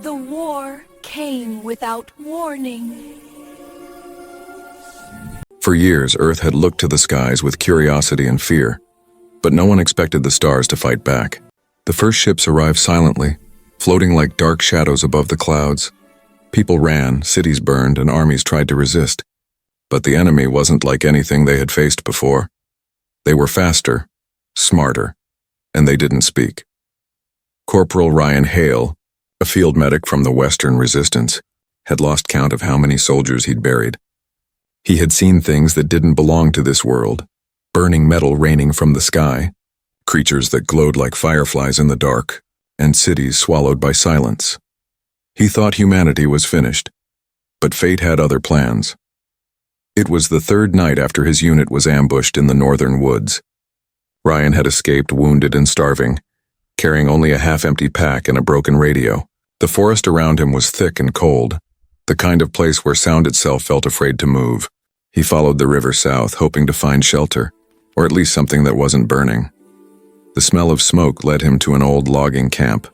The war came without warning. For years, Earth had looked to the skies with curiosity and fear, but no one expected the stars to fight back. The first ships arrived silently, floating like dark shadows above the clouds. People ran, cities burned, and armies tried to resist. But the enemy wasn't like anything they had faced before. They were faster, smarter, and they didn't speak. Corporal Ryan Hale, a field medic from the Western Resistance, had lost count of how many soldiers he'd buried. He had seen things that didn't belong to this world, burning metal raining from the sky, creatures that glowed like fireflies in the dark, and cities swallowed by silence. He thought humanity was finished, but fate had other plans. It was the third night after his unit was ambushed in the northern woods. Ryan had escaped wounded and starving, carrying only a half-empty pack and a broken radio. The forest around him was thick and cold, the kind of place where sound itself felt afraid to move. He followed the river south, hoping to find shelter, or at least something that wasn't burning. The smell of smoke led him to an old logging camp.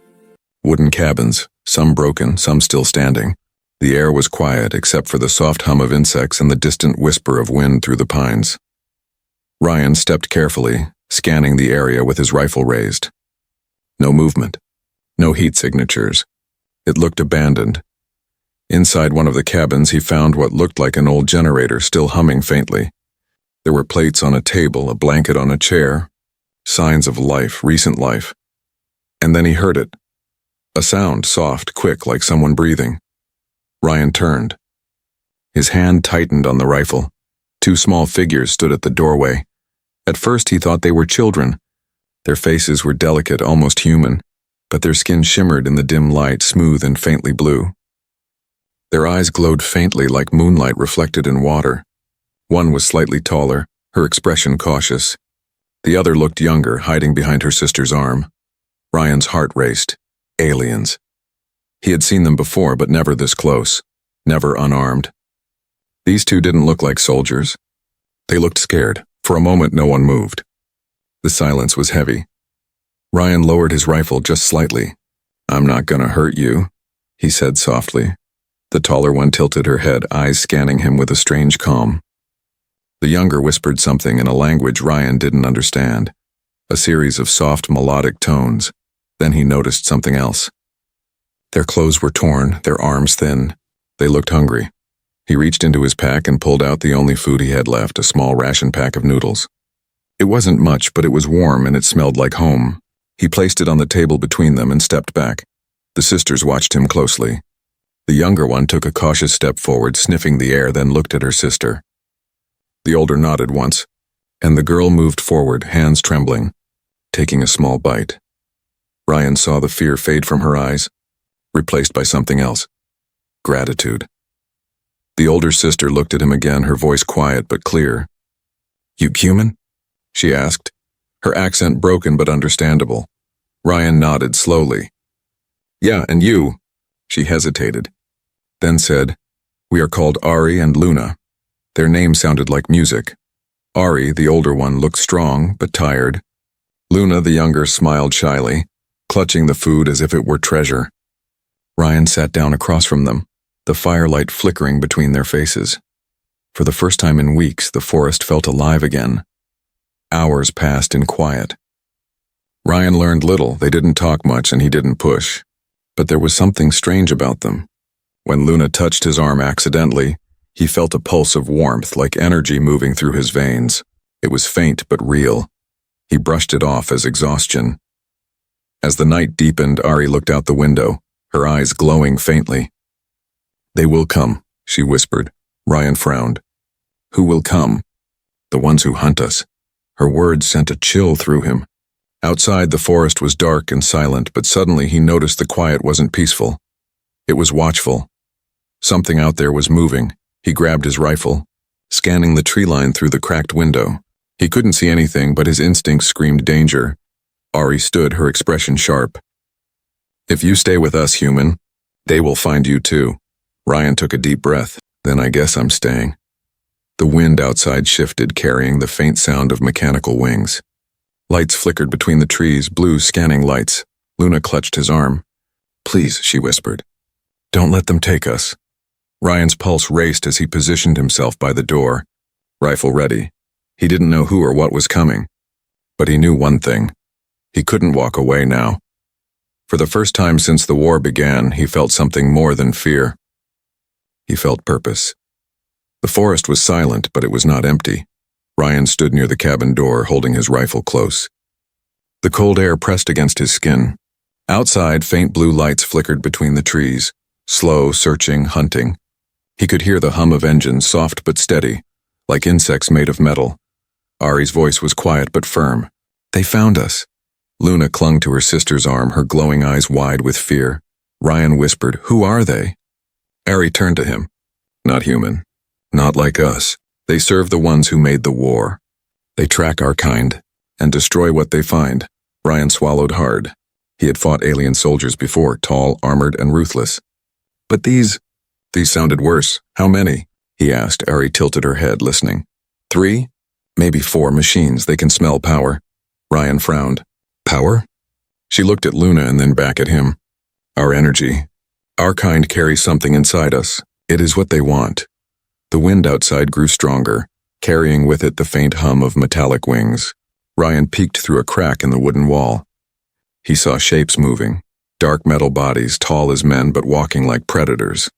Wooden cabins, some broken, some still standing. The air was quiet except for the soft hum of insects and the distant whisper of wind through the pines. Ryan stepped carefully, scanning the area with his rifle raised. No movement. No heat signatures. It looked abandoned. Inside one of the cabins, he found what looked like an old generator still humming faintly. There were plates on a table, a blanket on a chair, signs of life, recent life. And then he heard it. A sound, soft, quick, like someone breathing. Ryan turned. His hand tightened on the rifle. Two small figures stood at the doorway. At first he thought they were children. Their faces were delicate, almost human, but their skin shimmered in the dim light, smooth and faintly blue. Their eyes glowed faintly like moonlight reflected in water. One was slightly taller, her expression cautious. The other looked younger, hiding behind her sister's arm. Ryan's heart raced. Aliens. He had seen them before, but never this close, never unarmed. These two didn't look like soldiers. They looked scared. For a moment, no one moved. The silence was heavy. Ryan lowered his rifle just slightly. "I'm not gonna hurt you," he said softly. The taller one tilted her head, eyes scanning him with a strange calm. The younger whispered something in a language Ryan didn't understand, a series of soft melodic tones. Then he noticed something else. Their clothes were torn, their arms thin. They looked hungry. He reached into his pack and pulled out the only food he had left, a small ration pack of noodles. It wasn't much, but it was warm and it smelled like home. He placed it on the table between them and stepped back. The sisters watched him closely. The younger one took a cautious step forward, sniffing the air, then looked at her sister. The older nodded once, and the girl moved forward, hands trembling, taking a small bite. Ryan saw the fear fade from her eyes, replaced by something else. Gratitude. The older sister looked at him again, her voice quiet but clear. "You human?" she asked, her accent broken but understandable. Ryan nodded slowly. "Yeah, and you?" She hesitated, then said, "We are called Ari and Luna." Their names sounded like music. Ari, the older one, looked strong but tired. Luna, the younger, smiled shyly, clutching the food as if it were treasure. Ryan sat down across from them, the firelight flickering between their faces. For the first time in weeks, the forest felt alive again. Hours passed in quiet. Ryan learned little, they didn't talk much and he didn't push. But there was something strange about them. When Luna touched his arm accidentally, he felt a pulse of warmth, like energy moving through his veins. It was faint but real. He brushed it off as exhaustion. As the night deepened, Ari looked out the window, her eyes glowing faintly. "They will come," she whispered. Ryan frowned. "Who will come?" "The ones who hunt us." Her words sent a chill through him. Outside, the forest was dark and silent, but suddenly he noticed the quiet wasn't peaceful. It was watchful. Something out there was moving. He grabbed his rifle, scanning the tree line through the cracked window. He couldn't see anything, but his instincts screamed danger. Ari stood, her expression sharp. "If you stay with us, human, they will find you too." Ryan took a deep breath. "Then I guess I'm staying." The wind outside shifted, carrying the faint sound of mechanical wings. Lights flickered between the trees, blue scanning lights. Luna clutched his arm. "Please," she whispered. Don't let them take us. Ryan's pulse raced as he positioned himself by the door, rifle ready. He didn't know who or what was coming, but he knew one thing. He couldn't walk away now. For the first time since the war began, he felt something more than fear. He felt purpose. The forest was silent, but it was not empty. Ryan stood near the cabin door, holding his rifle close. The cold air pressed against his skin. Outside, faint blue lights flickered between the trees, slow, searching, hunting. He could hear the hum of engines, soft but steady, like insects made of metal. Ari's voice was quiet but firm. They found us. Luna clung to her sister's arm, her glowing eyes wide with fear. Ryan whispered, "Who are they?" Ari turned to him. "Not human. Not like us. They serve the ones who made the war. They track our kind and destroy what they find." Ryan swallowed hard. He had fought alien soldiers before, tall, armored, and ruthless. But these sounded worse. "How many?" he asked. Ari tilted her head, listening. 3? Maybe 4 machines. They can smell power. Ryan frowned. Power? She looked at Luna and then back at him. Our energy. Our kind carries something inside us. It is what they want. The wind outside grew stronger, carrying with it the faint hum of metallic wings. Ryan peeked through a crack in the wooden wall. He saw shapes moving, dark metal bodies, tall as men but walking like predators.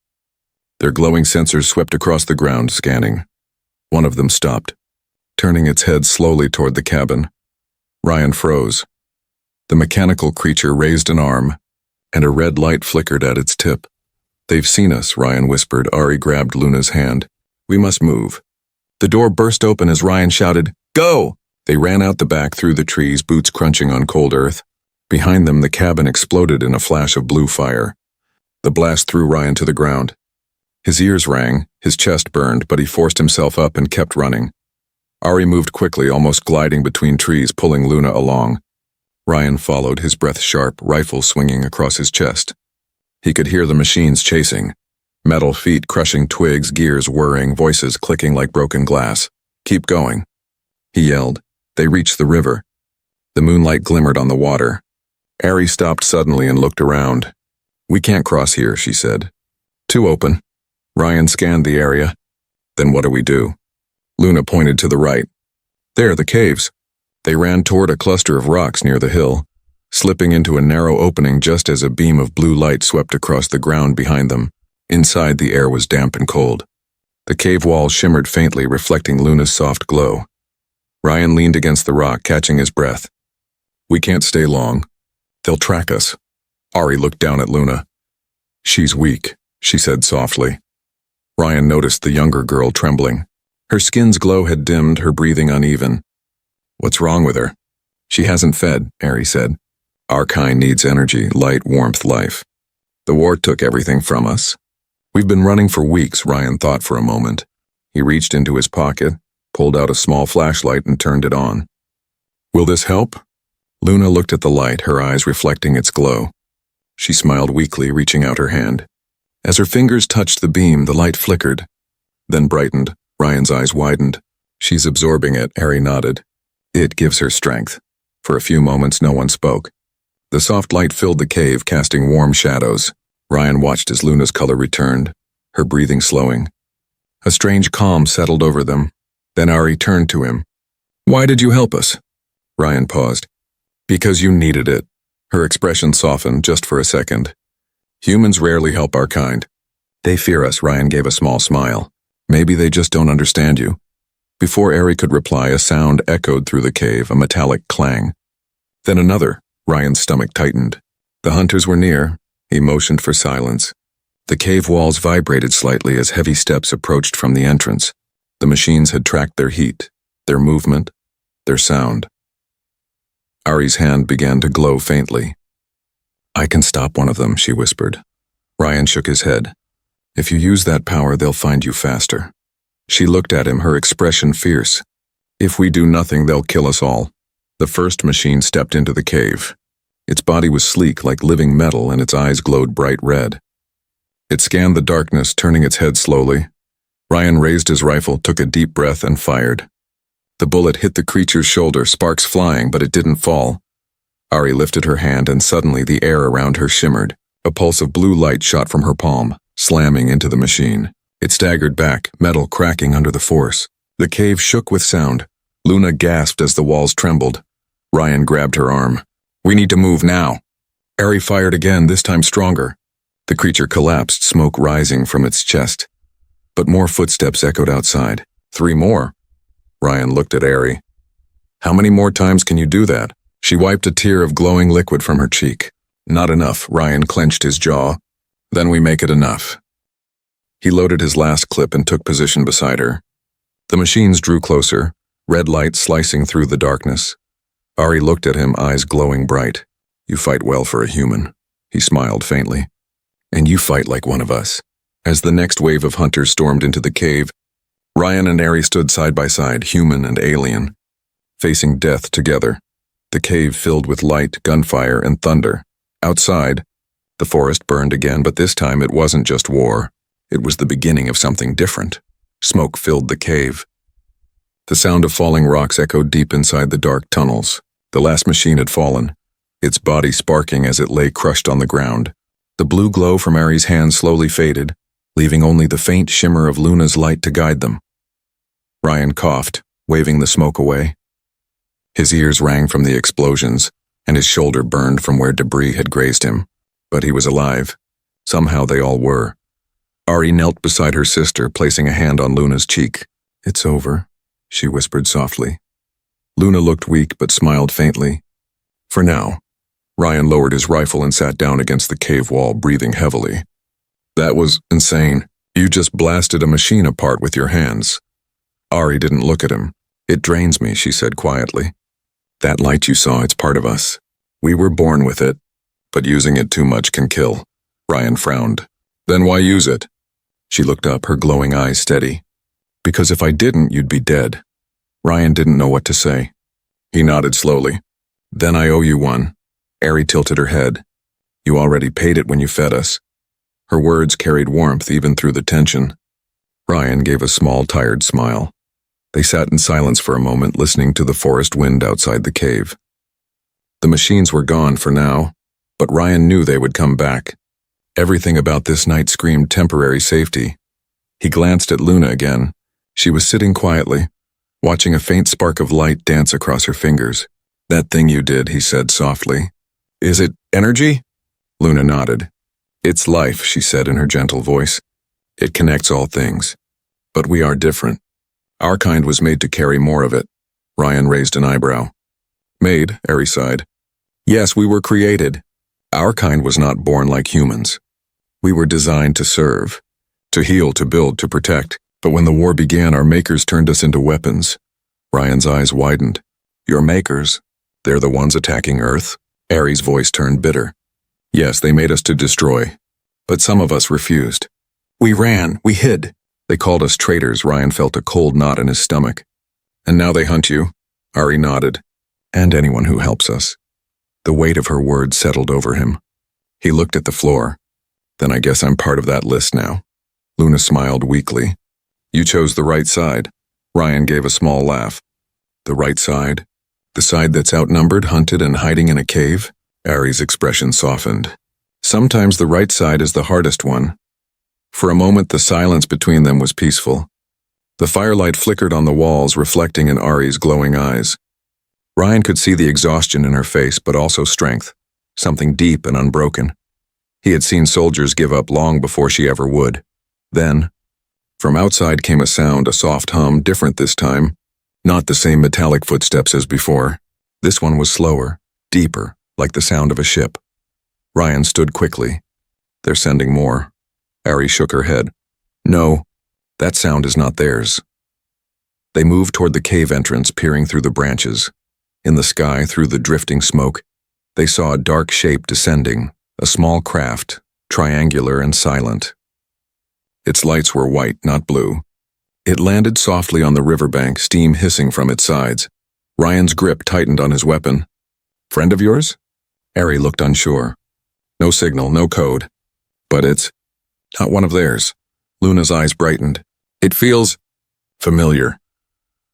Their glowing sensors swept across the ground, scanning. One of them stopped, turning its head slowly toward the cabin. Ryan froze. The mechanical creature raised an arm, and a red light flickered at its tip. "They've seen us," Ryan whispered. Ari grabbed Luna's hand. "We must move." The door burst open as Ryan shouted, "Go!" They ran out the back through the trees, boots crunching on cold earth. Behind them, the cabin exploded in a flash of blue fire. The blast threw Ryan to the ground. His ears rang, his chest burned, but he forced himself up and kept running. Ari moved quickly, almost gliding between trees, pulling Luna along. Ryan followed, his breath sharp, rifle swinging across his chest. He could hear the machines chasing. Metal feet crushing twigs, gears whirring, voices clicking like broken glass. "Keep going," he yelled. They reached the river. The moonlight glimmered on the water. Ari stopped suddenly and looked around. "We can't cross here," she said. "Too open." Ryan scanned the area. "Then what do we do?" Luna pointed to the right. "There, the caves." They ran toward a cluster of rocks near the hill, slipping into a narrow opening just as a beam of blue light swept across the ground behind them. Inside, the air was damp and cold. The cave walls shimmered faintly, reflecting Luna's soft glow. Ryan leaned against the rock, catching his breath. "We can't stay long. They'll track us." Ari looked down at Luna. "She's weak," she said softly. Ryan noticed the younger girl trembling. Her skin's glow had dimmed, her breathing uneven. "What's wrong with her?" "She hasn't fed," Ari said. "Our kind needs energy, light, warmth, life. The war took everything from us. We've been running for weeks." Ryan thought for a moment. He reached into his pocket, pulled out a small flashlight and turned it on. "Will this help?" Luna looked at the light, her eyes reflecting its glow. She smiled weakly, reaching out her hand. As her fingers touched the beam, the light flickered, then brightened. Ryan's eyes widened. "She's absorbing it," Ari nodded. "It gives her strength." For a few moments, no one spoke. The soft light filled the cave, casting warm shadows. Ryan watched as Luna's color returned, her breathing slowing. A strange calm settled over them. Then Ari turned to him. "Why did you help us?" Ryan paused. "Because you needed it." Her expression softened just for a second. "Humans rarely help our kind. They fear us." Ryan gave a small smile. "Maybe they just don't understand you." Before Ari could reply, a sound echoed through the cave, a metallic clang. Then another. Ryan's stomach tightened. The hunters were near. He motioned for silence. The cave walls vibrated slightly as heavy steps approached from the entrance. The machines had tracked their heat, their movement, their sound. Ari's hand began to glow faintly. "I can stop one of them," she whispered. Ryan shook his head. "If you use that power, they'll find you faster." She looked at him, her expression fierce. "If we do nothing, they'll kill us all." The first machine stepped into the cave. Its body was sleek like living metal, and its eyes glowed bright red. It scanned the darkness, turning its head slowly. Ryan raised his rifle, took a deep breath, and fired. The bullet hit the creature's shoulder, sparks flying, but it didn't fall. Ari lifted her hand, and suddenly the air around her shimmered. A pulse of blue light shot from her palm, slamming into the machine. It staggered back, metal cracking under the force. The cave shook with sound. Luna gasped as the walls trembled. Ryan grabbed her arm. "We need to move now." Ari fired again, this time stronger. The creature collapsed, smoke rising from its chest. But more footsteps echoed outside. 3 more. Ryan looked at Ari. "How many more times can you do that?" She wiped a tear of glowing liquid from her cheek. "Not enough." Ryan clenched his jaw. "Then we make it enough." He loaded his last clip and took position beside her. The machines drew closer, red light slicing through the darkness. Ari looked at him, eyes glowing bright. "You fight well for a human." He smiled faintly. "And you fight like one of us." As the next wave of hunters stormed into the cave, Ryan and Ari stood side by side, human and alien, facing death together. The cave filled with light, gunfire, and thunder. Outside, the forest burned again, but this time it wasn't just war. It was the beginning of something different. Smoke filled the cave. The sound of falling rocks echoed deep inside the dark tunnels. The last machine had fallen, its body sparking as it lay crushed on the ground. The blue glow from Ari's hand slowly faded, leaving only the faint shimmer of Luna's light to guide them. Ryan coughed, waving the smoke away. His ears rang from the explosions, and his shoulder burned from where debris had grazed him. But he was alive. Somehow they all were. Ari knelt beside her sister, placing a hand on Luna's cheek. "It's over," she whispered softly. Luna looked weak but smiled faintly. "For now." Ryan lowered his rifle and sat down against the cave wall, breathing heavily. "That was insane. You just blasted a machine apart with your hands." Ari didn't look at him. "It drains me," she said quietly. "That light you saw, it's part of us. We were born with it, but using it too much can kill." Ryan frowned. "Then why use it?" She looked up, her glowing eyes steady. "Because if I didn't, you'd be dead." Ryan didn't know what to say. He nodded slowly. "Then I owe you one." Ari tilted her head. "You already paid it when you fed us." Her words carried warmth even through the tension. Ryan gave a small, tired smile. They sat in silence for a moment, listening to the forest wind outside the cave. The machines were gone for now, but Ryan knew they would come back. Everything about this night screamed temporary safety. He glanced at Luna again. She was sitting quietly, watching a faint spark of light dance across her fingers. "That thing you did," he said softly. "Is it energy?" Luna nodded. "It's life," she said in her gentle voice. "It connects all things. But we are different. Our kind was made to carry more of it." Ryan raised an eyebrow. "Made," Ari sighed. "Yes, we were created. Our kind was not born like humans. We were designed to serve, to heal, to build, to protect. But when the war began, our makers turned us into weapons." Ryan's eyes widened. "Your makers? They're the ones attacking Earth?" Ari's voice turned bitter. "Yes, they made us to destroy. But some of us refused. We ran, we hid. They called us traitors." Ryan felt a cold knot in his stomach. "And now they hunt you?" Ari nodded. "And anyone who helps us." The weight of her words settled over him. He looked at the floor. "Then I guess I'm part of that list now." Luna smiled weakly. "You chose the right side." Ryan gave a small laugh. "The right side? The side that's outnumbered, hunted, and hiding in a cave?" Ari's expression softened. "Sometimes the right side is the hardest one." For a moment, the silence between them was peaceful. The firelight flickered on the walls, reflecting in Ari's glowing eyes. Ryan could see the exhaustion in her face, but also strength, something deep and unbroken. He had seen soldiers give up long before she ever would. Then, from outside came a sound, a soft hum, different this time. Not the same metallic footsteps as before. This one was slower, deeper, like the sound of a ship. Ryan stood quickly. "They're sending more." Ari shook her head. "No, that sound is not theirs." They moved toward the cave entrance, peering through the branches. In the sky, through the drifting smoke, they saw a dark shape descending, a small craft, triangular and silent. Its lights were white, not blue. It landed softly on the riverbank, steam hissing from its sides. Ryan's grip tightened on his weapon. "Friend of yours?" Ari looked unsure. "No signal, no code. But it's not one of theirs." Luna's eyes brightened. "It feels familiar."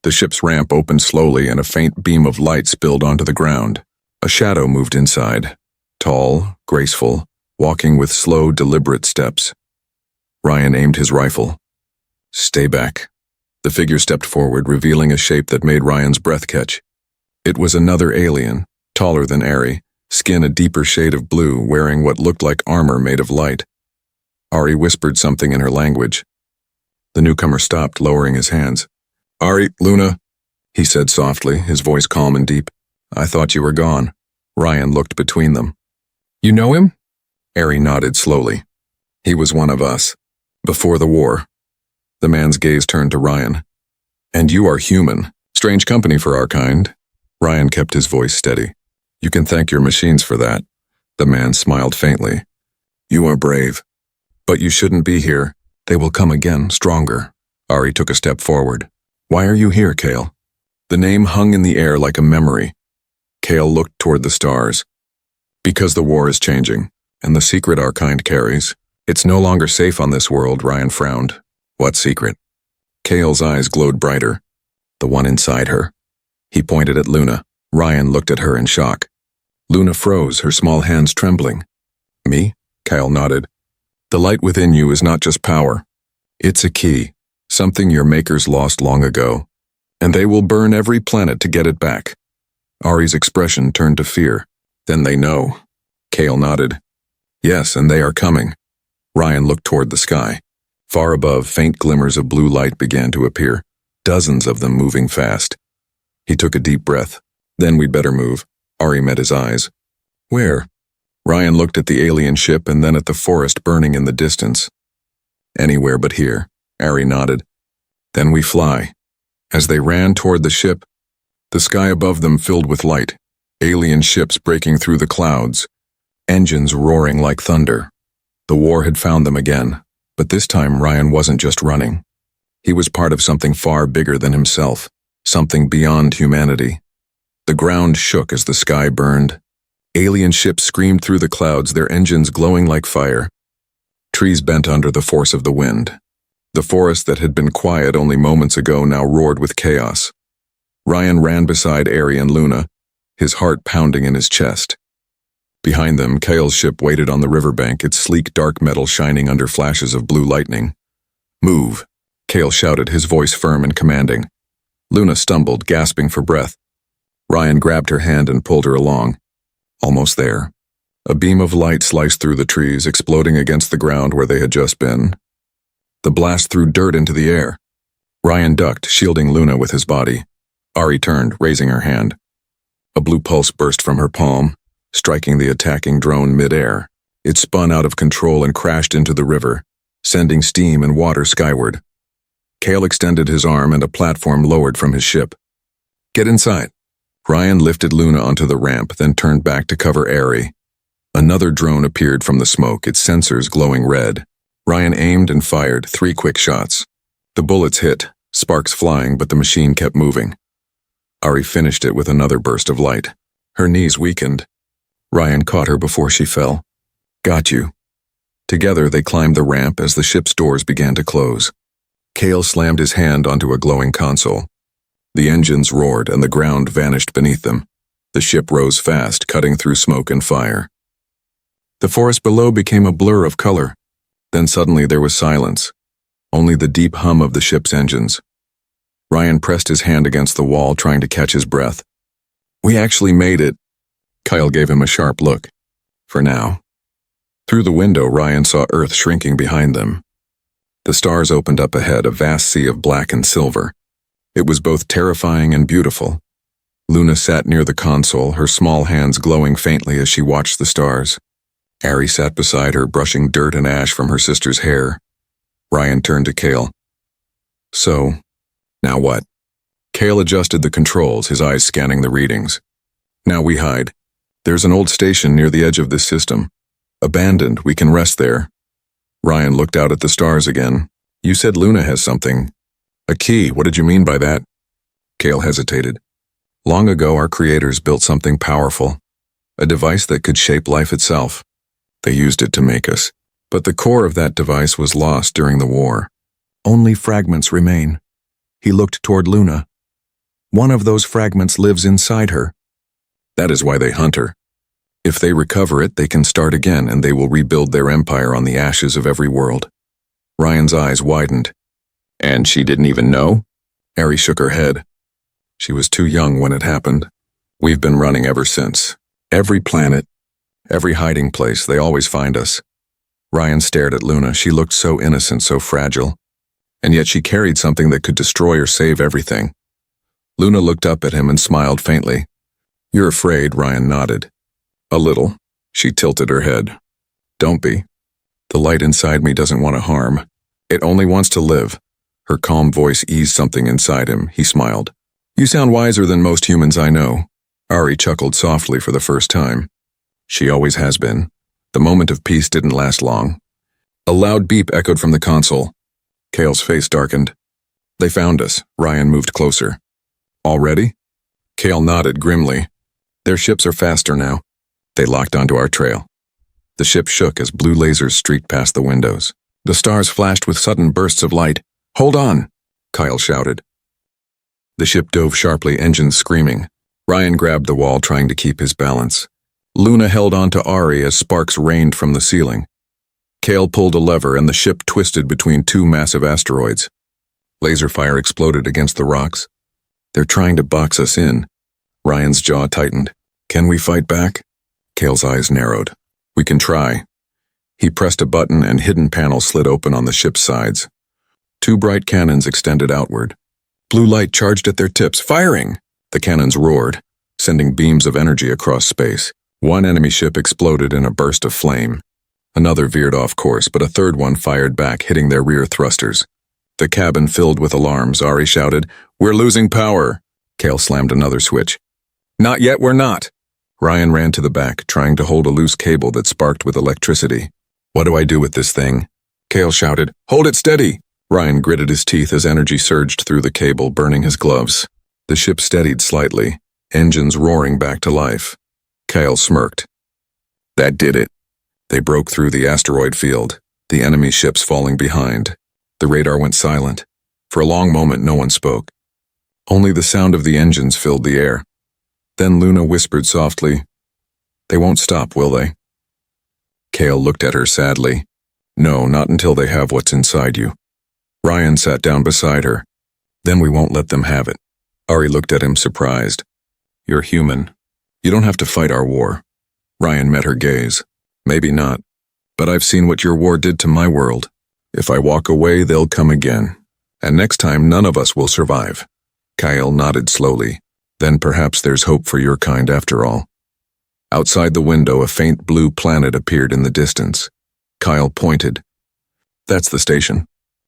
The ship's ramp opened slowly and a faint beam of light spilled onto the ground. A shadow moved inside, tall, graceful, walking with slow, deliberate steps. Ryan aimed his rifle. "Stay back." The figure stepped forward, revealing a shape that made Ryan's breath catch. It was another alien, taller than Ari, skin a deeper shade of blue, wearing what looked like armor made of light. Ari whispered something in her language. The newcomer stopped, lowering his hands. "Ari, Luna," he said softly, his voice calm and deep. "I thought you were gone." Ryan looked between them. "You know him?" Ari nodded slowly. "He was one of us. Before the war." The man's gaze turned to Ryan. "And you are human. Strange company for our kind." Ryan kept his voice steady. "You can thank your machines for that." The man smiled faintly. "You are brave. But you shouldn't be here. They will come again, stronger." Ari took a step forward. "Why are you here, Kale?" The name hung in the air like a memory. Kale looked toward the stars. "Because the war is changing, and the secret our kind carries. It's no longer safe on this world," Ryan frowned. "What secret?" Kale's eyes glowed brighter. "The one inside her." He pointed at Luna. Ryan looked at her in shock. Luna froze, her small hands trembling. "Me?" Kyle nodded. "The light within you is not just power. It's a key, something your makers lost long ago. And they will burn every planet to get it back." Ari's expression turned to fear. "Then they know." Kale nodded. "Yes, and they are coming." Ryan looked toward the sky. Far above, faint glimmers of blue light began to appear, dozens of them moving fast. He took a deep breath. "Then we'd better move." Ari met his eyes. "Where?" Ryan looked at the alien ship and then at the forest burning in the distance. "Anywhere but here," Ari nodded. "Then we fly." As they ran toward the ship, the sky above them filled with light, alien ships breaking through the clouds, engines roaring like thunder. The war had found them again, but this time Ryan wasn't just running. He was part of something far bigger than himself, something beyond humanity. The ground shook as the sky burned. Alien ships screamed through the clouds, their engines glowing like fire. Trees bent under the force of the wind. The forest that had been quiet only moments ago now roared with chaos. Ryan ran beside Ari and Luna, his heart pounding in his chest. Behind them, Kale's ship waited on the riverbank, its sleek dark metal shining under flashes of blue lightning. "Move," Kale shouted, his voice firm and commanding. Luna stumbled, gasping for breath. Ryan grabbed her hand and pulled her along. Almost there. A beam of light sliced through the trees, exploding against the ground where they had just been. The blast threw dirt into the air. Ryan ducked, shielding Luna with his body. Ari turned, raising her hand. A blue pulse burst from her palm, striking the attacking drone mid-air. It spun out of control and crashed into the river, sending steam and water skyward. Kale extended his arm and a platform lowered from his ship. "Get inside." Ryan lifted Luna onto the ramp, then turned back to cover Ari. Another drone appeared from the smoke, its sensors glowing red. Ryan aimed and fired 3 quick shots. The bullets hit, sparks flying, but the machine kept moving. Ari finished it with another burst of light. Her knees weakened. Ryan caught her before she fell. "Got you." Together they climbed the ramp as the ship's doors began to close. Kale slammed his hand onto a glowing console. The engines roared and the ground vanished beneath them. The ship rose fast, cutting through smoke and fire. The forest below became a blur of color. Then suddenly there was silence. Only the deep hum of the ship's engines. Ryan pressed his hand against the wall, trying to catch his breath. "We actually made it." Kyle gave him a sharp look. "For now." Through the window, Ryan saw Earth shrinking behind them. The stars opened up ahead, a vast sea of black and silver. It was both terrifying and beautiful. Luna sat near the console, her small hands glowing faintly as she watched the stars. Ari sat beside her, brushing dirt and ash from her sister's hair. Ryan turned to Kale. "So, now what?" Kale adjusted the controls, his eyes scanning the readings. "Now we hide. There's an old station near the edge of this system. Abandoned, we can rest there." Ryan looked out at the stars again. "You said Luna has something. A key, what did you mean by that?" Kale hesitated. "Long ago our creators built something powerful. A device that could shape life itself. They used it to make us. But the core of that device was lost during the war. Only fragments remain." He looked toward Luna. "One of those fragments lives inside her. That is why they hunt her. If they recover it, they can start again and they will rebuild their empire on the ashes of every world. Ryan's eyes widened. And she didn't even know? Ari shook her head. She was too young when it happened. We've been running ever since. Every planet, every hiding place, they always find us. Ryan stared at Luna. She looked so innocent, so fragile. And yet she carried something that could destroy or save everything. Luna looked up at him and smiled faintly. You're afraid, Ryan nodded. A little. She tilted her head. Don't be. The light inside me doesn't want to harm. It only wants to live. Her calm voice eased something inside him. He smiled. You sound wiser than most humans I know. Ari chuckled softly for the first time. She always has been. The moment of peace didn't last long. A loud beep echoed from the console. Kale's face darkened. They found us. Ryan moved closer. Already? Kale nodded grimly. Their ships are faster now. They locked onto our trail. The ship shook as blue lasers streaked past the windows. The stars flashed with sudden bursts of light. Hold on, Kyle shouted. The ship dove sharply, engines screaming. Ryan grabbed the wall, trying to keep his balance. Luna held on to Ari as sparks rained from the ceiling. Kale pulled a lever and the ship twisted between two massive asteroids. Laser fire exploded against the rocks. They're trying to box us in. Ryan's jaw tightened. Can we fight back? Kale's eyes narrowed. We can try. He pressed a button and hidden panels slid open on the ship's sides. Two bright cannons extended outward. Blue light charged at their tips, firing! The cannons roared, sending beams of energy across space. One enemy ship exploded in a burst of flame. Another veered off course, but a third one fired back, hitting their rear thrusters. The cabin filled with alarms. Ari shouted, We're losing power! Kale slammed another switch. Not yet, we're not! Ryan ran to the back, trying to hold a loose cable that sparked with electricity. What do I do with this thing? Kale shouted, Hold it steady! Ryan gritted his teeth as energy surged through the cable, burning his gloves. The ship steadied slightly, engines roaring back to life. Kale smirked. That did it. They broke through the asteroid field, the enemy ships falling behind. The radar went silent. For a long moment, no one spoke. Only the sound of the engines filled the air. Then Luna whispered softly, They won't stop, will they? Kale looked at her sadly. No, not until they have what's inside you. Ryan sat down beside her. Then we won't let them have it. Ari looked at him surprised. You're human. You don't have to fight our war. Ryan met her gaze. Maybe not. But I've seen what your war did to my world. If I walk away, they'll come again. And next time, none of us will survive. Kyle nodded slowly. Then perhaps there's hope for your kind after all. Outside the window, a faint blue planet appeared in the distance. Kyle pointed. That's the station.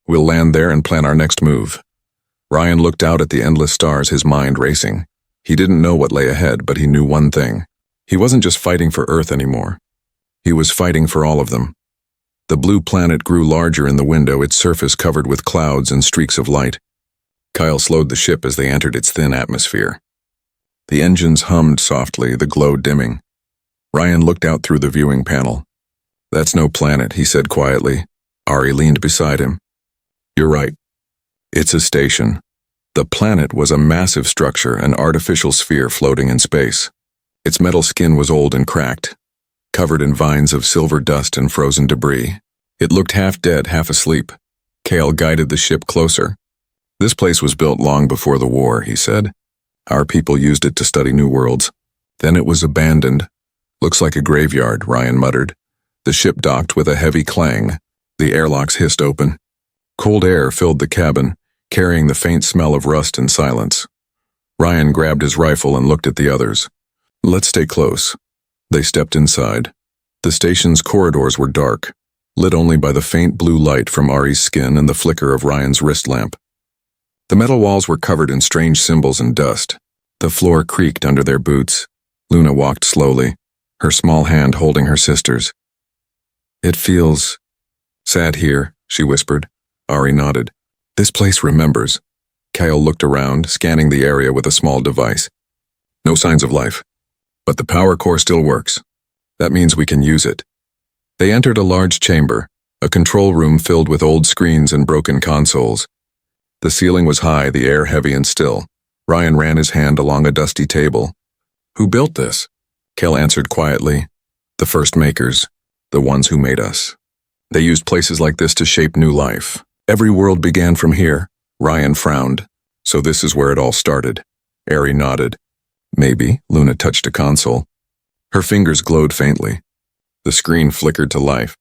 We'll land there and plan our next move. Ryan looked out at the endless stars, his mind racing. He didn't know what lay ahead, but he knew one thing. He wasn't just fighting for Earth anymore. He was fighting for all of them. The blue planet grew larger in the window, its surface covered with clouds and streaks of light. Kyle slowed the ship as they entered its thin atmosphere. The engines hummed softly, the glow dimming. Ryan looked out through the viewing panel. That's no planet, he said quietly. Ari leaned beside him. You're right. It's a station. The planet was a massive structure, an artificial sphere floating in space. Its metal skin was old and cracked, covered in vines of silver dust and frozen debris. It looked half dead, half asleep. Kale guided the ship closer. This place was built long before the war, he said. Our people used it to study new worlds. Then it was abandoned. Looks like a graveyard, Ryan muttered. The ship docked with a heavy clang. The airlocks hissed open. Cold air filled the cabin, carrying the faint smell of rust and silence. Ryan grabbed his rifle and looked at the others. Let's stay close. They stepped inside. The station's corridors were dark, lit only by the faint blue light from Ari's skin and the flicker of Ryan's wrist lamp. The metal walls were covered in strange symbols and dust. The floor creaked under their boots. Luna walked slowly, her small hand holding her sister's. It feels sad here, she whispered. Ari nodded. This place remembers. Kyle looked around, scanning the area with a small device. No signs of life. But the power core still works. That means we can use it. They entered a large chamber, a control room filled with old screens and broken consoles. The ceiling was high, the air heavy and still. Ryan ran his hand along a dusty table. Who built this? Kale answered quietly. The first makers, the ones who made us. They used places like this to shape new life. Every world began from here. Ryan frowned. So this is where it all started. Ari nodded. Maybe. Luna touched a console. Her fingers glowed faintly. The screen flickered to life.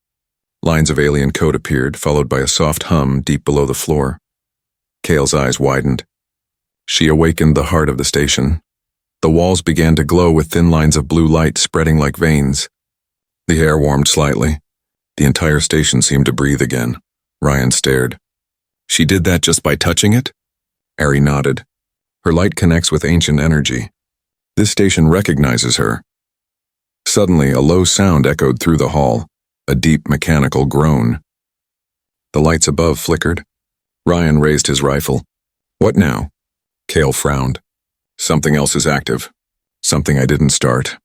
Lines of alien code appeared, followed by a soft hum deep below the floor. Kale's eyes widened. She awakened the heart of the station. The walls began to glow with thin lines of blue light spreading like veins. The air warmed slightly. The entire station seemed to breathe again. Ryan stared. She did that just by touching it? Ari nodded. Her light connects with ancient energy. This station recognizes her. Suddenly, a low sound echoed through the hall, a deep mechanical groan. The lights above flickered. Ryan raised his rifle. What now? Kale frowned. Something else is active. Something I didn't start.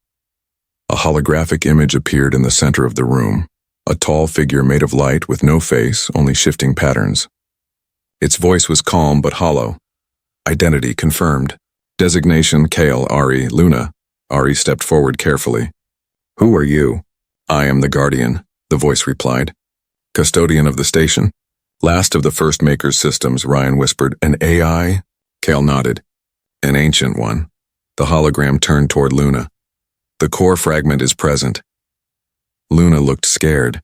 A holographic image appeared in the center of the room. A tall figure made of light with no face, only shifting patterns. Its voice was calm but hollow. Identity confirmed. Designation Kale, Ari, Luna. Ari stepped forward carefully. Who are you? I am the Guardian, the voice replied. Custodian of the station. Last of the first maker's systems, Ryan whispered. An AI? Kale nodded. An ancient one. The hologram turned toward Luna. The core fragment is present. Luna looked scared.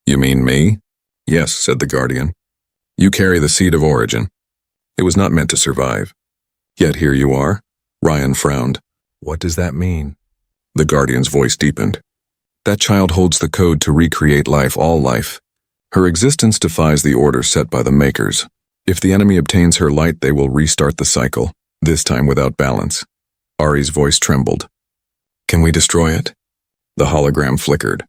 You mean me? Yes, said the Guardian. You carry the seed of origin. It was not meant to survive. Yet here you are. Ryan frowned. What does that mean? The Guardian's voice deepened. That child holds the code to recreate life, all life. Her existence defies the order set by the makers. If the enemy obtains her light, they will restart the cycle, this time without balance. Ari's voice trembled. Can we destroy it? The hologram flickered.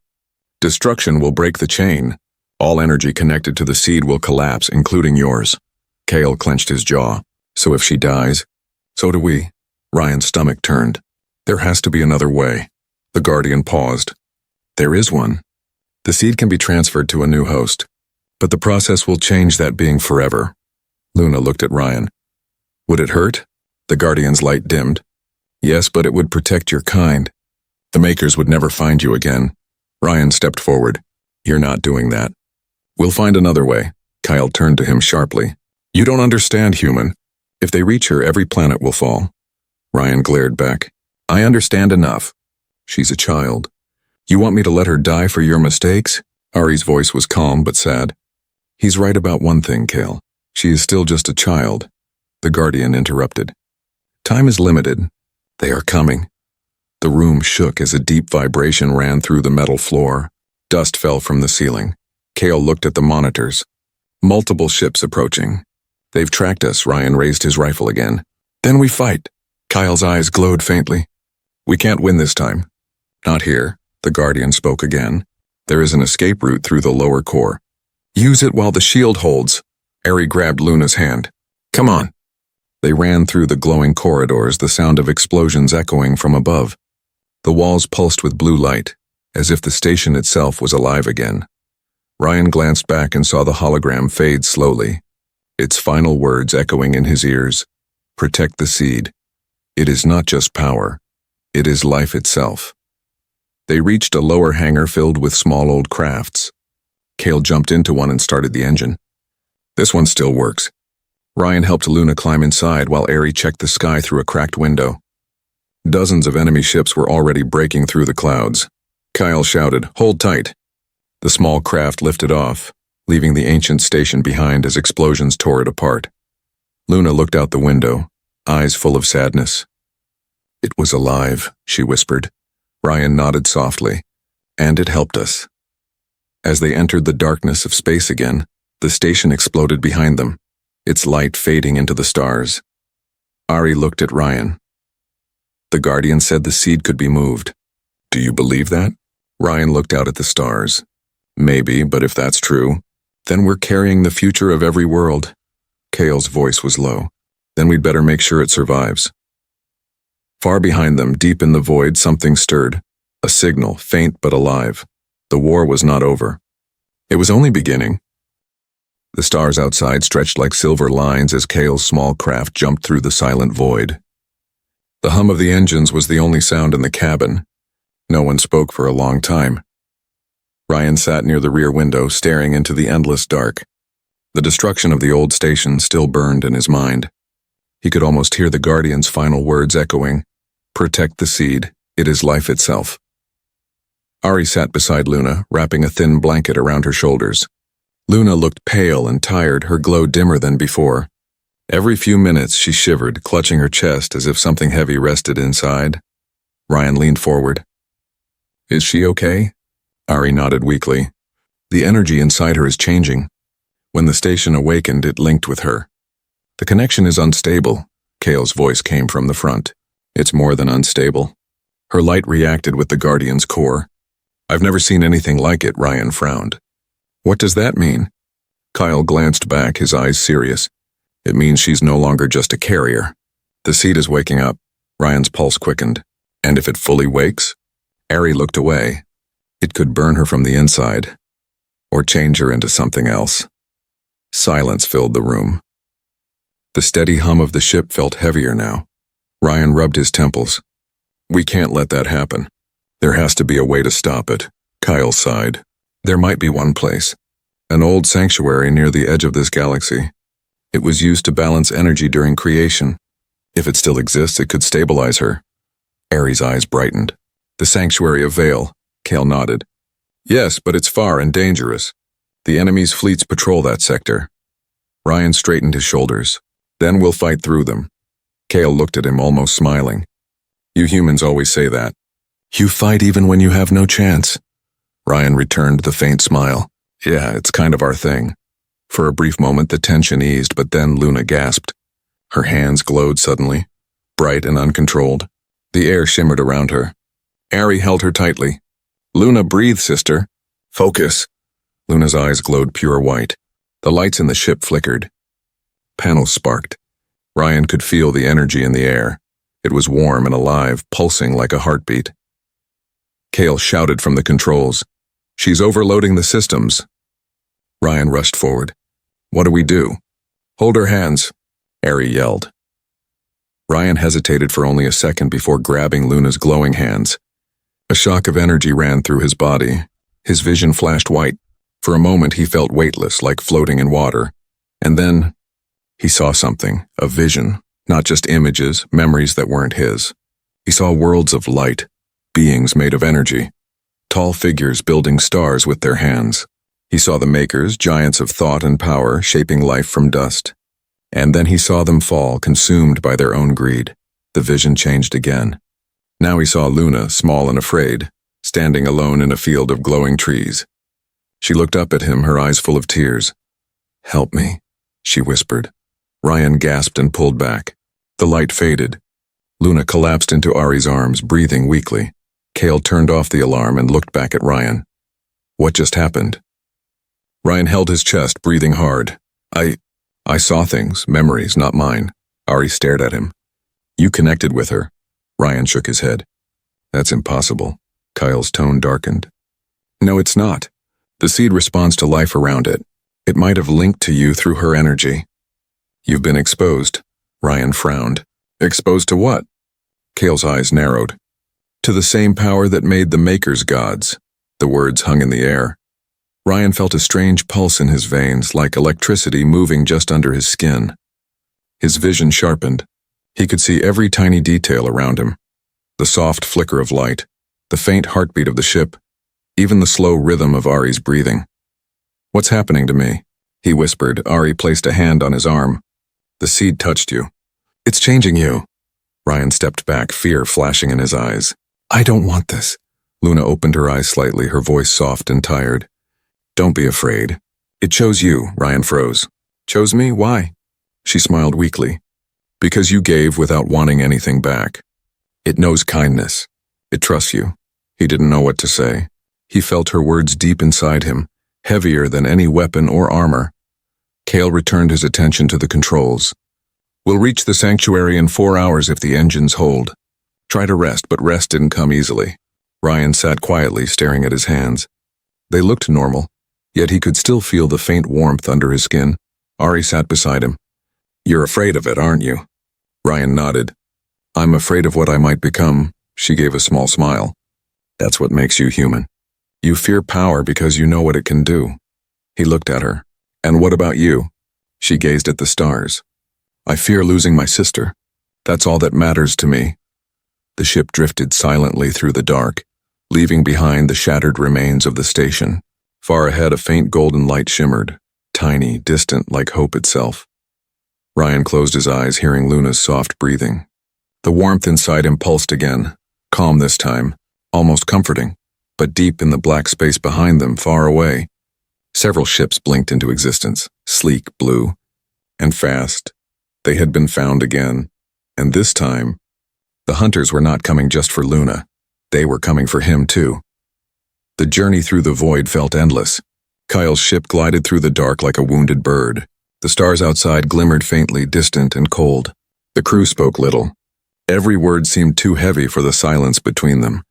Destruction will break the chain. All energy connected to the seed will collapse, including yours. Kale clenched his jaw. So if she dies, so do we. Ryan's stomach turned. There has to be another way. The Guardian paused. There is one. The seed can be transferred to a new host, but the process will change that being forever. Luna looked at Ryan. Would it hurt? The Guardian's light dimmed. Yes, but it would protect your kind. The makers would never find you again. Ryan stepped forward. You're not doing that. We'll find another way. Kyle turned to him sharply. You don't understand, human. If they reach her, every planet will fall. Ryan glared back. I understand enough. She's a child. You want me to let her die for your mistakes? Ari's voice was calm but sad. He's right about one thing, Kale. She is still just a child. The Guardian interrupted. Time is limited. They are coming. The room shook as a deep vibration ran through the metal floor. Dust fell from the ceiling. Kale looked at the monitors. Multiple ships approaching. They've tracked us. Ryan raised his rifle again. Then we fight. Kyle's eyes glowed faintly. We can't win this time. Not here. The Guardian spoke again. There is an escape route through the lower core. Use it while the shield holds. Ari grabbed Luna's hand. Come on. They ran through the glowing corridors, the sound of explosions echoing from above. The walls pulsed with blue light, as if the station itself was alive again. Ryan glanced back and saw the hologram fade slowly, its final words echoing in his ears. Protect the seed. It is not just power. It is life itself. They reached a lower hangar filled with small old crafts. Kale jumped into one and started the engine. This one still works. Ryan helped Luna climb inside while Ari checked the sky through a cracked window. Dozens of enemy ships were already breaking through the clouds. Kyle shouted, "Hold tight." The small craft lifted off, leaving the ancient station behind as explosions tore it apart. Luna looked out the window, eyes full of sadness. It was alive, she whispered. Ryan nodded softly. And it helped us. As they entered the darkness of space again, the station exploded behind them, its light fading into the stars. Ari looked at Ryan. The Guardian said the seed could be moved. Do you believe that? Ryan looked out at the stars. Maybe, but if that's true, then we're carrying the future of every world. Kale's voice was low. Then we'd better make sure it survives. Far behind them, deep in the void, something stirred. A signal, faint but alive. The war was not over. It was only beginning. The stars outside stretched like silver lines as Kale's small craft jumped through the silent void. The hum of the engines was the only sound in the cabin. No one spoke for a long time. Ryan sat near the rear window, staring into the endless dark. The destruction of the old station still burned in his mind. He could almost hear the Guardian's final words echoing, "Protect the seed, it is life itself." Ari sat beside Luna, wrapping a thin blanket around her shoulders. Luna looked pale and tired, her glow dimmer than before. Every few minutes she shivered, clutching her chest as if something heavy rested inside. Ryan leaned forward. "Is she okay?" Ari nodded weakly. "The energy inside her is changing. When the station awakened, it linked with her. The connection is unstable." Kale's voice came from the front. "It's more than unstable. Her light reacted with the Guardian's core. I've never seen anything like it," Ryan frowned. "What does that mean?" Kyle glanced back, his eyes serious. "It means she's no longer just a carrier. The seed is waking up." Ryan's pulse quickened. "And if it fully wakes?" Ari looked away. "It could burn her from the inside, or change her into something else." Silence filled the room. The steady hum of the ship felt heavier now. Ryan rubbed his temples. "We can't let that happen. There has to be a way to stop it." Kyle sighed. "There might be one place. An old sanctuary near the edge of this galaxy. It was used to balance energy during creation. If it still exists, it could stabilize her." Ari's eyes brightened. "The sanctuary of Vale," Kale nodded. "Yes, but it's far and dangerous. The enemy's fleets patrol that sector." Ryan straightened his shoulders. "Then we'll fight through them." Kale looked at him, almost smiling. "You humans always say that. You fight even when you have no chance." Ryan returned the faint smile. "Yeah, it's kind of our thing." For a brief moment the tension eased, but then Luna gasped. Her hands glowed suddenly, bright and uncontrolled. The air shimmered around her. Ari held her tightly. "Luna, breathe, sister. Focus." Luna's eyes glowed pure white. The lights in the ship flickered. Panels sparked. Ryan could feel the energy in the air. It was warm and alive, pulsing like a heartbeat. Kale shouted from the controls, "She's overloading the systems." Ryan rushed forward. "What do we do?" "Hold her hands," Ari yelled. Ryan hesitated for only a second before grabbing Luna's glowing hands. A shock of energy ran through his body. His vision flashed white. For a moment he felt weightless, like floating in water. And then he saw something, a vision, not just images, memories that weren't his. He saw worlds of light, beings made of energy, tall figures building stars with their hands. He saw the makers, giants of thought and power, shaping life from dust. And then he saw them fall, consumed by their own greed. The vision changed again. Now he saw Luna, small and afraid, standing alone in a field of glowing trees. She looked up at him, her eyes full of tears. "Help me," she whispered. Ryan gasped and pulled back. The light faded. Luna collapsed into Ari's arms, breathing weakly. Kale turned off the alarm and looked back at Ryan. "What just happened?" Ryan held his chest, breathing hard. I saw things, memories, not mine." Ari stared at him. "You connected with her." Ryan shook his head. "That's impossible." Kyle's tone darkened. "No, it's not. The seed responds to life around it. It might have linked to you through her energy." "You've been exposed." Ryan frowned. "Exposed to what?" Kale's eyes narrowed. "To the same power that made the makers gods." The words hung in the air. Ryan felt a strange pulse in his veins, like electricity moving just under his skin. His vision sharpened. He could see every tiny detail around him. The soft flicker of light, the faint heartbeat of the ship, even the slow rhythm of Ari's breathing. "What's happening to me?" he whispered. Ari placed a hand on his arm. "The seed touched you. It's changing you." Ryan stepped back, fear flashing in his eyes. "I don't want this." Luna opened her eyes slightly, her voice soft and tired. "Don't be afraid. It chose you." Ryan froze. "Chose me? Why?" She smiled weakly. "Because you gave without wanting anything back. It knows kindness. It trusts you." He didn't know what to say. He felt her words deep inside him, heavier than any weapon or armor. Kale returned his attention to the controls. "We'll reach the sanctuary in 4 hours if the engines hold. Try to rest, but rest didn't come easily." Ryan sat quietly, staring at his hands. They looked normal, yet he could still feel the faint warmth under his skin. Ari sat beside him. "You're afraid of it, aren't you?" Ryan nodded. "I'm afraid of what I might become." She gave a small smile. That's what makes you human. You fear power because you know what it can do. He looked at her. And what about you? She gazed at the stars. I fear losing my sister. That's all that matters to me. The ship drifted silently through the dark, leaving behind the shattered remains of the station. Far ahead, a faint golden light shimmered, tiny, distant, like hope itself. Ryan closed his eyes, hearing Luna's soft breathing. The warmth inside him pulsed again, calm this time, almost comforting, but deep in the black space behind them, far away. Several ships blinked into existence, sleek blue, and fast. They had been found again, and this time, the hunters were not coming just for Luna. They were coming for him too. The journey through the void felt endless. Kyle's ship glided through the dark like a wounded bird. The stars outside glimmered faintly, distant and cold. The crew spoke little. Every word seemed too heavy for the silence between them.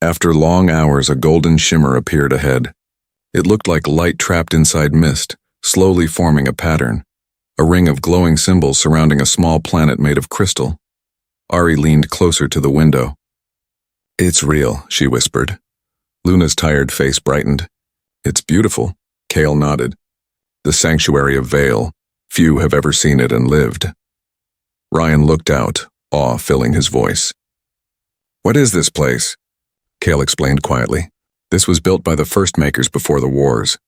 After long hours, a golden shimmer appeared ahead. It looked like light trapped inside mist, slowly forming a pattern. A ring of glowing symbols surrounding a small planet made of crystal. Ari leaned closer to the window. It's real, she whispered. Luna's tired face brightened. It's beautiful, Kale nodded. The sanctuary of Vale. Few have ever seen it and lived. Ryan looked out, awe filling his voice. What is this place? Kale explained quietly. This was built by the first makers before the wars.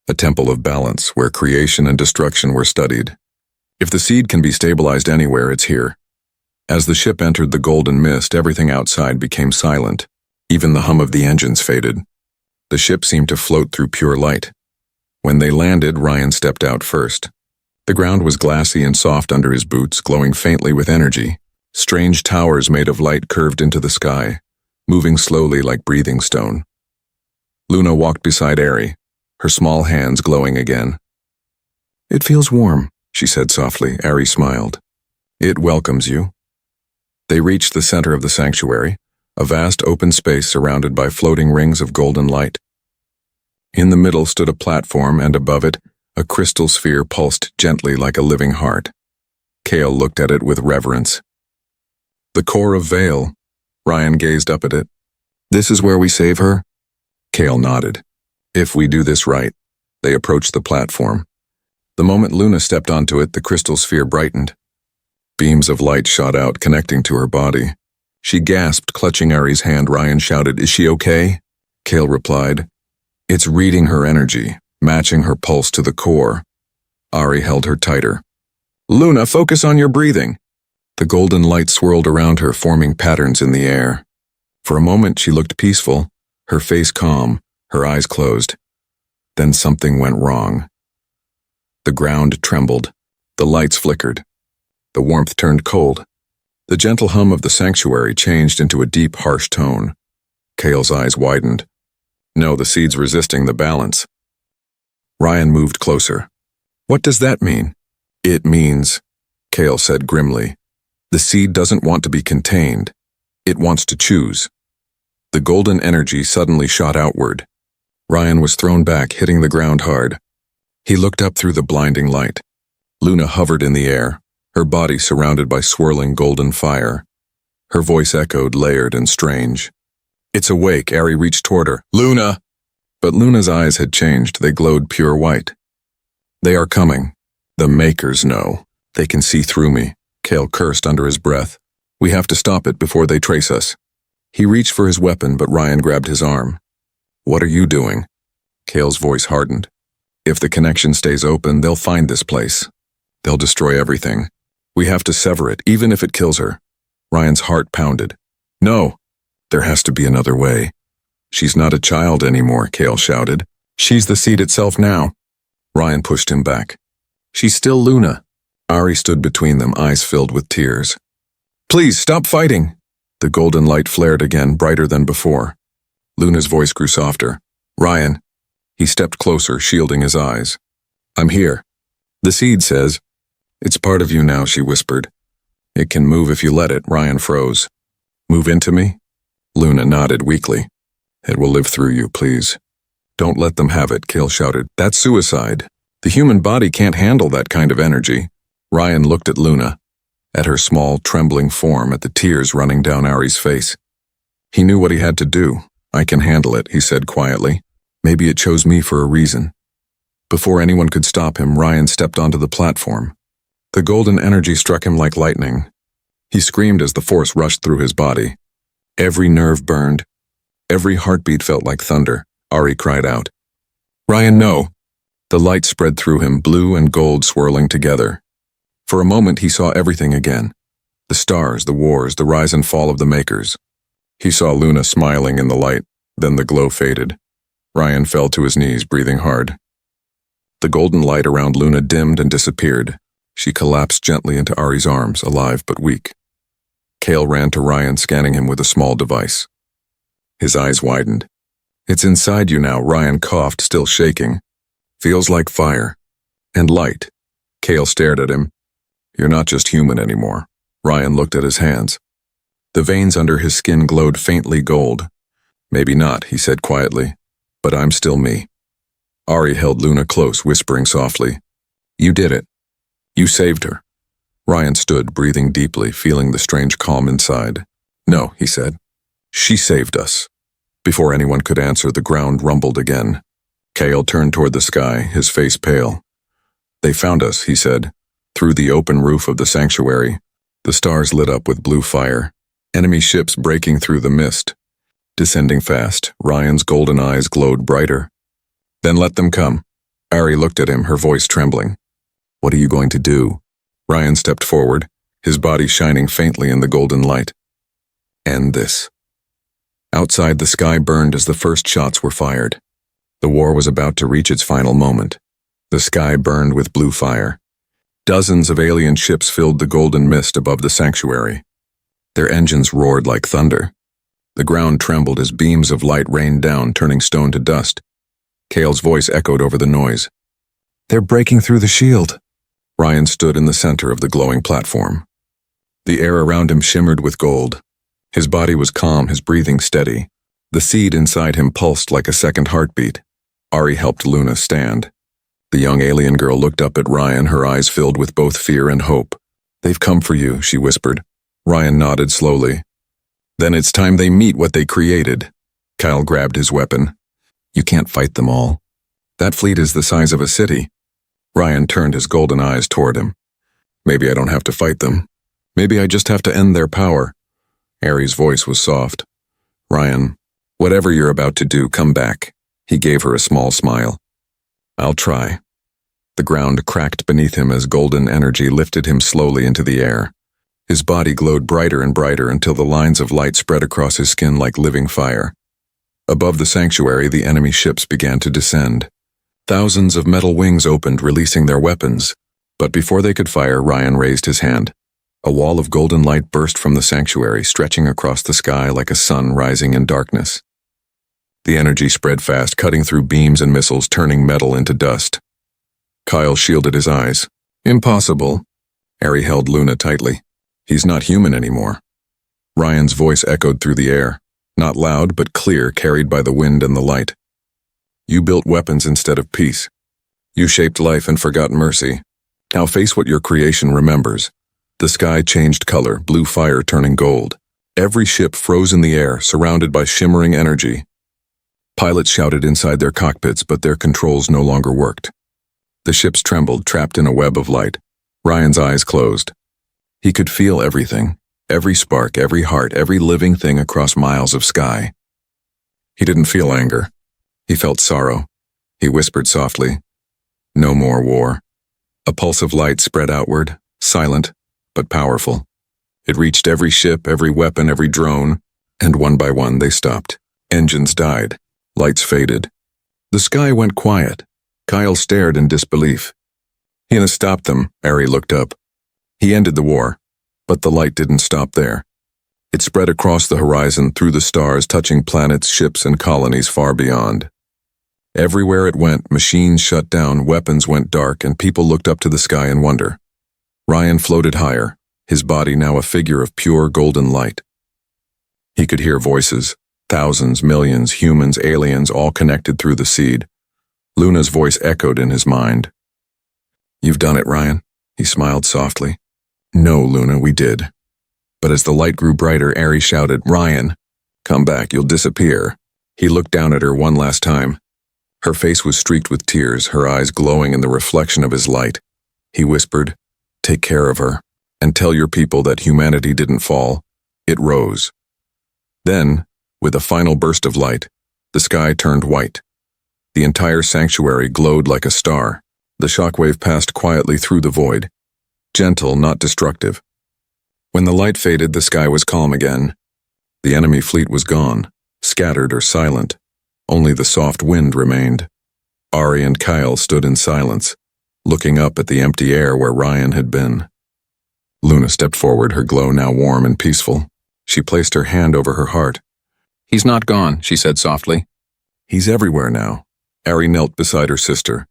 A temple of balance where creation and destruction were studied. If the seed can be stabilized anywhere, it's here. As the ship entered the golden mist, everything outside became silent. Even the hum of the engines faded. The ship seemed to float through pure light. When they landed, Ryan stepped out first. The ground was glassy and soft under his boots, glowing faintly with energy. Strange towers made of light curved into the sky, moving slowly like breathing stone. Luna walked beside Ari, her small hands glowing again. It feels warm, she said softly. Ari smiled. It welcomes you. They reached the center of the sanctuary, a vast open space surrounded by floating rings of golden light. In the middle stood a platform, and above it, a crystal sphere pulsed gently like a living heart. Kale looked at it with reverence. The core of Vale. Ryan gazed up at it. This is where we save her? Kale nodded. If we do this right. They approached the platform. The moment Luna stepped onto it, the crystal sphere brightened. Beams of light shot out, connecting to her body. She gasped, clutching Ari's hand. Ryan shouted, "Is she okay?" Kale replied, "It's reading her energy, matching her pulse to the core." Ari held her tighter. "Luna, focus on your breathing." The golden light swirled around her, forming patterns in the air. For a moment she looked peaceful, her face calm, her eyes closed. Then something went wrong. The ground trembled. The lights flickered. The warmth turned cold. The gentle hum of the sanctuary changed into a deep, harsh tone. Kale's eyes widened. No, the seed's resisting the balance. Ryan moved closer. What does that mean? It means, Kale said grimly, the seed doesn't want to be contained. It wants to choose. The golden energy suddenly shot outward. Ryan was thrown back, hitting the ground hard. He looked up through the blinding light. Luna hovered in the air, her body surrounded by swirling golden fire. Her voice echoed, layered and strange. It's awake. Ari reached toward her. Luna! But Luna's eyes had changed. They glowed pure white. They are coming. The makers know. They can see through me. Kale cursed under his breath. We have to stop it before they trace us. He reached for his weapon, but Ryan grabbed his arm. What are you doing? Kale's voice hardened. If the connection stays open, they'll find this place. They'll destroy everything. We have to sever it, even if it kills her. Ryan's heart pounded. No, there has to be another way. She's not a child anymore, Kale shouted. She's the seed itself now. Ryan pushed him back. She's still Luna. Ari stood between them, eyes filled with tears. Please, stop fighting. The golden light flared again, brighter than before. Luna's voice grew softer. Ryan. He stepped closer, shielding his eyes. I'm here. The seed says. It's part of you now, she whispered. It can move if you let it. Ryan froze. Move into me? Luna nodded weakly. It will live through you, please. Don't let them have it, Kale shouted. That's suicide. The human body can't handle that kind of energy. Ryan looked at Luna, at her small, trembling form, at the tears running down Ari's face. He knew what he had to do. I can handle it, he said quietly. Maybe it chose me for a reason. Before anyone could stop him, Ryan stepped onto the platform. The golden energy struck him like lightning. He screamed as the force rushed through his body. Every nerve burned. Every heartbeat felt like thunder. Ari cried out. Ryan, no! The light spread through him, blue and gold swirling together. For a moment he saw everything again. The stars, the wars, the rise and fall of the Makers. He saw Luna smiling in the light, then the glow faded. Ryan fell to his knees, breathing hard. The golden light around Luna dimmed and disappeared. She collapsed gently into Ari's arms, alive but weak. Kale ran to Ryan, scanning him with a small device. His eyes widened. It's inside you now, Ryan coughed, still shaking. Feels like fire. And light. Kale stared at him. You're not just human anymore. Ryan looked at his hands. The veins under his skin glowed faintly gold. Maybe not, he said quietly, but I'm still me. Ari held Luna close, whispering softly. You did it. You saved her. Ryan stood, breathing deeply, feeling the strange calm inside. No, he said. She saved us. Before anyone could answer, the ground rumbled again. Kale turned toward the sky, his face pale. They found us, he said. Through the open roof of the sanctuary, the stars lit up with blue fire. Enemy ships breaking through the mist. Descending fast, Ryan's golden eyes glowed brighter. Then let them come. Ari looked at him, her voice trembling. What are you going to do? Ryan stepped forward, his body shining faintly in the golden light. End this. Outside, the sky burned as the first shots were fired. The war was about to reach its final moment. The sky burned with blue fire. Dozens of alien ships filled the golden mist above the sanctuary. Their engines roared like thunder. The ground trembled as beams of light rained down, turning stone to dust. Kale's voice echoed over the noise. They're breaking through the shield. Ryan stood in the center of the glowing platform. The air around him shimmered with gold. His body was calm, his breathing steady. The seed inside him pulsed like a second heartbeat. Ari helped Luna stand. The young alien girl looked up at Ryan, her eyes filled with both fear and hope. They've come for you, she whispered. Ryan nodded slowly. Then it's time they meet what they created. Kyle grabbed his weapon. You can't fight them all. That fleet is the size of a city. Ryan turned his golden eyes toward him. Maybe I don't have to fight them. Maybe I just have to end their power. Ari's voice was soft. Ryan, whatever you're about to do, come back. He gave her a small smile. I'll try. The ground cracked beneath him as golden energy lifted him slowly into the air. His body glowed brighter and brighter until the lines of light spread across his skin like living fire. Above the sanctuary, the enemy ships began to descend. Thousands of metal wings opened, releasing their weapons. But before they could fire, Ryan raised his hand. A wall of golden light burst from the sanctuary, stretching across the sky like a sun rising in darkness. The energy spread fast, cutting through beams and missiles, turning metal into dust. Kyle shielded his eyes. Impossible. Ari held Luna tightly. He's not human anymore. Ryan's voice echoed through the air, not loud but clear, carried by the wind and the light. You built weapons instead of peace. You shaped life and forgot mercy. Now face what your creation remembers. The sky changed color, blue fire turning gold. Every ship froze in the air, surrounded by shimmering energy. Pilots shouted inside their cockpits, but their controls no longer worked. The ships trembled, trapped in a web of light. Ryan's eyes closed. He could feel everything, every spark, every heart, every living thing across miles of sky. He didn't feel anger. He felt sorrow. He whispered softly, "No more war." A pulse of light spread outward, silent, but powerful. It reached every ship, every weapon, every drone, and one by one they stopped. Engines died. Lights faded. The sky went quiet. Kyle stared in disbelief. Hina stopped them. Ari looked up. He ended the war, but the light didn't stop there. It spread across the horizon, through the stars, touching planets, ships, and colonies far beyond. Everywhere it went, machines shut down, weapons went dark, and people looked up to the sky in wonder. Ryan floated higher, his body now a figure of pure golden light. He could hear voices, thousands, millions, humans, aliens, all connected through the seed. Luna's voice echoed in his mind. You've done it, Ryan. He smiled softly. No, Luna, we did. But as the light grew brighter, Ari shouted, Ryan, come back, you'll disappear. He looked down at her one last time. Her face was streaked with tears, her eyes glowing in the reflection of his light. He whispered, "Take care of her, and tell your people that humanity didn't fall. It rose." Then, with a final burst of light, the sky turned white. The entire sanctuary glowed like a star. The shockwave passed quietly through the void, gentle, not destructive. When the light faded, the sky was calm again. The enemy fleet was gone, scattered or silent. Only the soft wind remained. Ari and Kyle stood in silence, looking up at the empty air where Ryan had been. Luna stepped forward, her glow now warm and peaceful. She placed her hand over her heart. "He's not gone," she said softly. "He's everywhere now." Ari knelt beside her sister.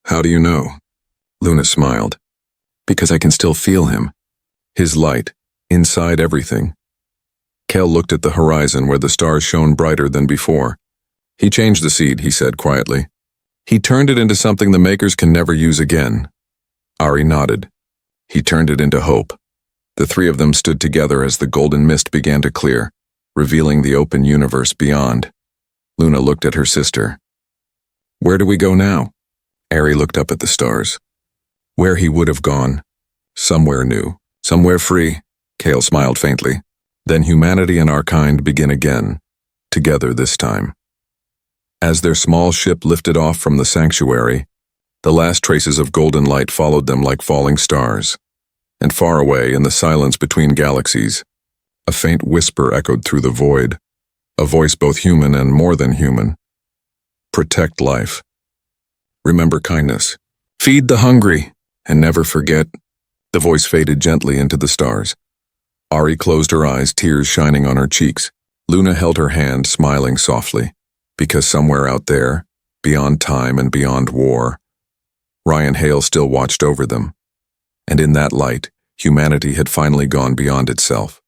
"How do you know?" Luna smiled. "Because I can still feel him. His light, inside everything." Kel looked at the horizon where the stars shone brighter than before. "He changed the seed," he said quietly. "He turned it into something the makers can never use again." Ari nodded. "He turned it into hope." The three of them stood together as the golden mist began to clear, revealing the open universe beyond. Luna looked at her sister. "Where do we go now?" Ari looked up at the stars. "Where he would have gone. Somewhere new. Somewhere free." Kale smiled faintly. "Then humanity and our kind begin again. Together this time." As their small ship lifted off from the sanctuary, the last traces of golden light followed them like falling stars. And far away, in the silence between galaxies, a faint whisper echoed through the void, a voice both human and more than human. "Protect life. Remember kindness. Feed the hungry, and never forget." The voice faded gently into the stars. Ari closed her eyes, tears shining on her cheeks. Luna held her hand, smiling softly, because somewhere out there, beyond time and beyond war, Ryan Hale still watched over them. And in that light, humanity had finally gone beyond itself.